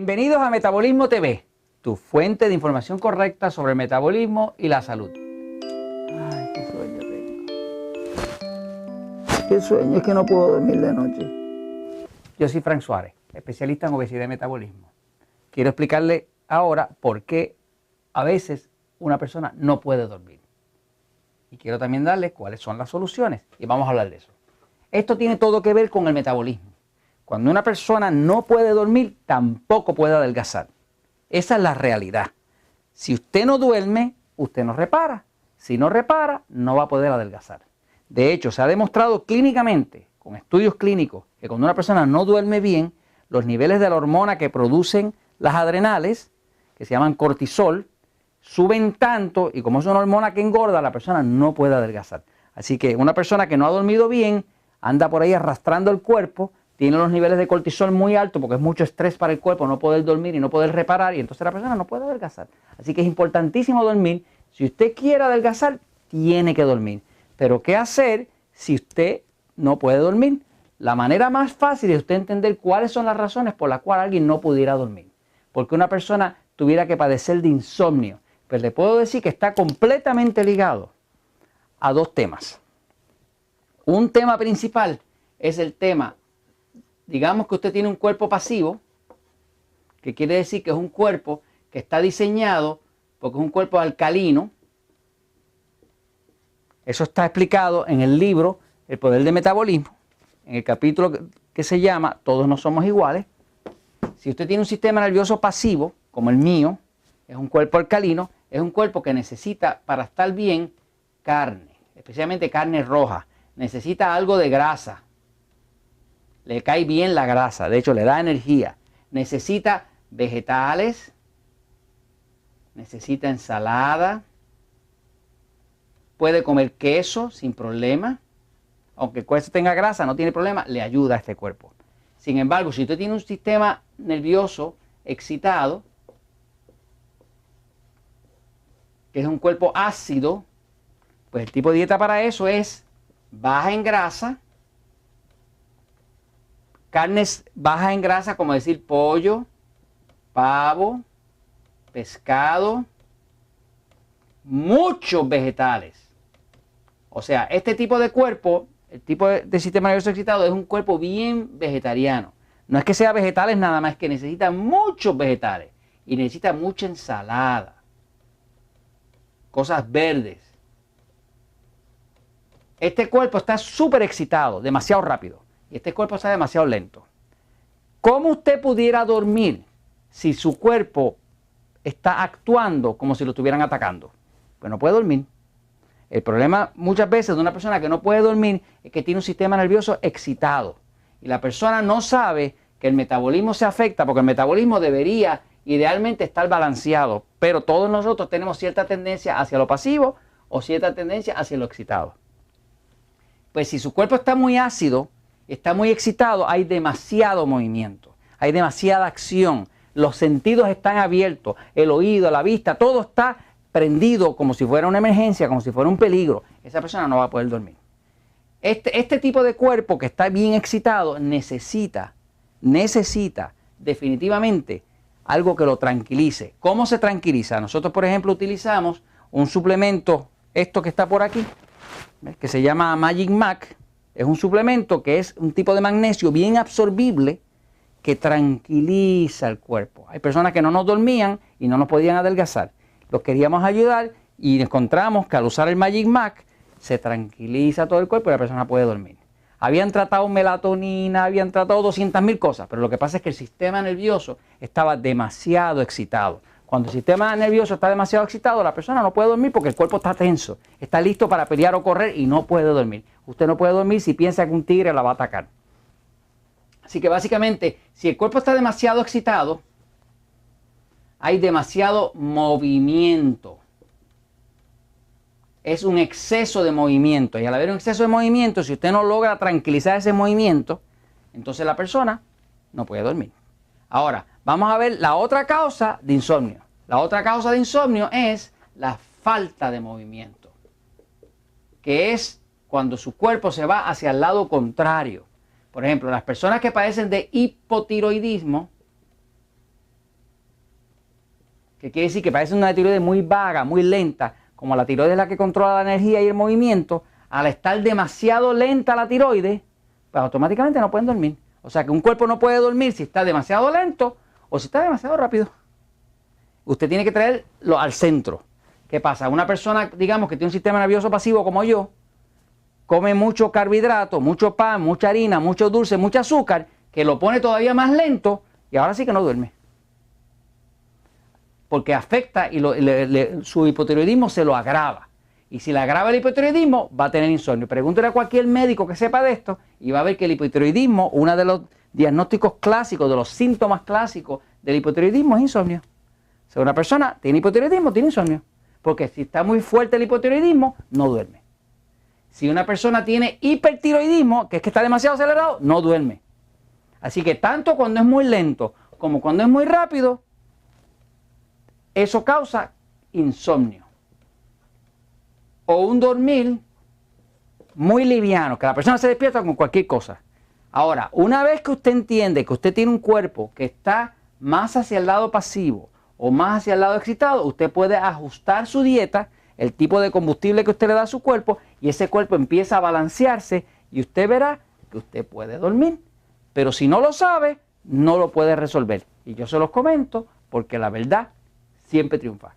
Bienvenidos a Metabolismo TV, tu fuente de información correcta sobre el metabolismo y la salud. Ay, qué sueño tengo. Qué sueño, es que no puedo dormir de noche. Yo soy Frank Suárez, especialista en obesidad y metabolismo. Quiero explicarle ahora por qué a veces una persona no puede dormir. Y quiero también darle cuáles son las soluciones. Y vamos a hablar de eso. Esto tiene todo que ver con el metabolismo. Cuando una persona no puede dormir, tampoco puede adelgazar. Esa es la realidad. Si usted no duerme, usted no repara. Si no repara, no va a poder adelgazar. De hecho, se ha demostrado clínicamente, con estudios clínicos, que cuando una persona no duerme bien, los niveles de la hormona que producen las adrenales, que se llaman cortisol, suben tanto, y como es una hormona que engorda, la persona no puede adelgazar. Así que una persona que no ha dormido bien, anda por ahí arrastrando el cuerpo, tiene los niveles de cortisol muy altos porque es mucho estrés para el cuerpo no poder dormir y no poder reparar, y entonces la persona no puede adelgazar. Así que es importantísimo dormir. Si usted quiere adelgazar, tiene que dormir. Pero ¿qué hacer si usted no puede dormir? La manera más fácil es usted entender cuáles son las razones por las cuales alguien no pudiera dormir. Porque una persona tuviera que padecer de insomnio. Pero le puedo decir que está completamente ligado a dos temas. Un tema principal es el tema, digamos que usted tiene un cuerpo pasivo, que quiere decir que es un cuerpo que está diseñado porque es un cuerpo alcalino. Eso está explicado en el libro El Poder del Metabolismo, en el capítulo que se llama Todos no somos iguales. Si usted tiene un sistema nervioso pasivo, como el mío, es un cuerpo alcalino, es un cuerpo que necesita, para estar bien, carne, especialmente carne roja. Necesita algo de grasa. Le cae bien la grasa, de hecho le da energía. Necesita vegetales, necesita ensalada, puede comer queso sin problema. Aunque el queso tenga grasa, no tiene problema, le ayuda a este cuerpo. Sin embargo, si usted tiene un sistema nervioso excitado, que es un cuerpo ácido, pues el tipo de dieta para eso es baja en grasa, carnes bajas en grasa, como decir pollo, pavo, pescado, muchos vegetales. O sea, este tipo de cuerpo, el tipo de sistema nervioso excitado, es un cuerpo bien vegetariano. No es que sea vegetales nada más, es que necesita muchos vegetales y necesita mucha ensalada, cosas verdes. Este cuerpo está súper excitado, demasiado rápido. Y este cuerpo está demasiado lento. ¿Cómo usted pudiera dormir si su cuerpo está actuando como si lo estuvieran atacando? Pues no puede dormir. El problema muchas veces de una persona que no puede dormir es que tiene un sistema nervioso excitado. Y la persona no sabe que el metabolismo se afecta, porque el metabolismo debería idealmente estar balanceado. Pero todos nosotros tenemos cierta tendencia hacia lo pasivo o cierta tendencia hacia lo excitado. Pues si su cuerpo está muy ácido, está muy excitado, hay demasiado movimiento, hay demasiada acción, los sentidos están abiertos, el oído, la vista, todo está prendido como si fuera una emergencia, como si fuera un peligro. Esa persona no va a poder dormir. Este tipo de cuerpo que está bien excitado necesita definitivamente algo que lo tranquilice. ¿Cómo se tranquiliza? Nosotros, por ejemplo, utilizamos un suplemento, esto que está por aquí, que se llama Magic Mac. Es un suplemento que es un tipo de magnesio bien absorbible que tranquiliza el cuerpo. Hay personas que no nos dormían y no nos podían adelgazar. Los queríamos ayudar y encontramos que al usar el Magic Mac se tranquiliza todo el cuerpo y la persona puede dormir. Habían tratado melatonina, habían tratado 200.000 cosas, pero lo que pasa es que el sistema nervioso estaba demasiado excitado. Cuando el sistema nervioso está demasiado excitado, la persona no puede dormir porque el cuerpo está tenso, está listo para pelear o correr y no puede dormir. Usted no puede dormir si piensa que un tigre la va a atacar. Así que básicamente, si el cuerpo está demasiado excitado, hay demasiado movimiento. Es un exceso de movimiento. Y al haber un exceso de movimiento, si usted no logra tranquilizar ese movimiento, entonces la persona no puede dormir. Ahora, vamos a ver la otra causa de insomnio. La otra causa de insomnio es la falta de movimiento, que es cuando su cuerpo se va hacia el lado contrario. Por ejemplo, las personas que padecen de hipotiroidismo que quiere decir que parece una tiroides muy vaga, muy lenta, como la tiroides es la que controla la energía y el movimiento, al estar demasiado lenta la tiroides, pues automáticamente no pueden dormir. O sea que un cuerpo no puede dormir si está demasiado lento o si está demasiado rápido. Usted tiene que traerlo al centro. ¿Qué pasa? Una persona, digamos, que tiene un sistema nervioso pasivo como yo, come mucho carbohidrato, mucho pan, mucha harina, mucho dulce, mucho azúcar, que lo pone todavía más lento y ahora sí que no duerme. Porque afecta y su hipotiroidismo se lo agrava. Y si le agrava el hipotiroidismo, va a tener insomnio. Pregúntele a cualquier médico que sepa de esto y va a ver que el hipotiroidismo, uno de los diagnósticos clásicos, de los síntomas clásicos del hipotiroidismo es insomnio. O sea, una persona tiene hipotiroidismo, tiene insomnio. Porque si está muy fuerte el hipotiroidismo, no duerme. Si una persona tiene hipertiroidismo, que es que está demasiado acelerado, no duerme. Así que tanto cuando es muy lento como cuando es muy rápido, eso causa insomnio. O un dormir muy liviano, que la persona se despierta con cualquier cosa. Ahora, una vez que usted entiende que usted tiene un cuerpo que está más hacia el lado pasivo o más hacia el lado excitado, usted puede ajustar su dieta, el tipo de combustible que usted le da a su cuerpo, y ese cuerpo empieza a balancearse y usted verá que usted puede dormir. Pero si no lo sabe, no lo puede resolver. Y yo se los comento porque la verdad siempre triunfa.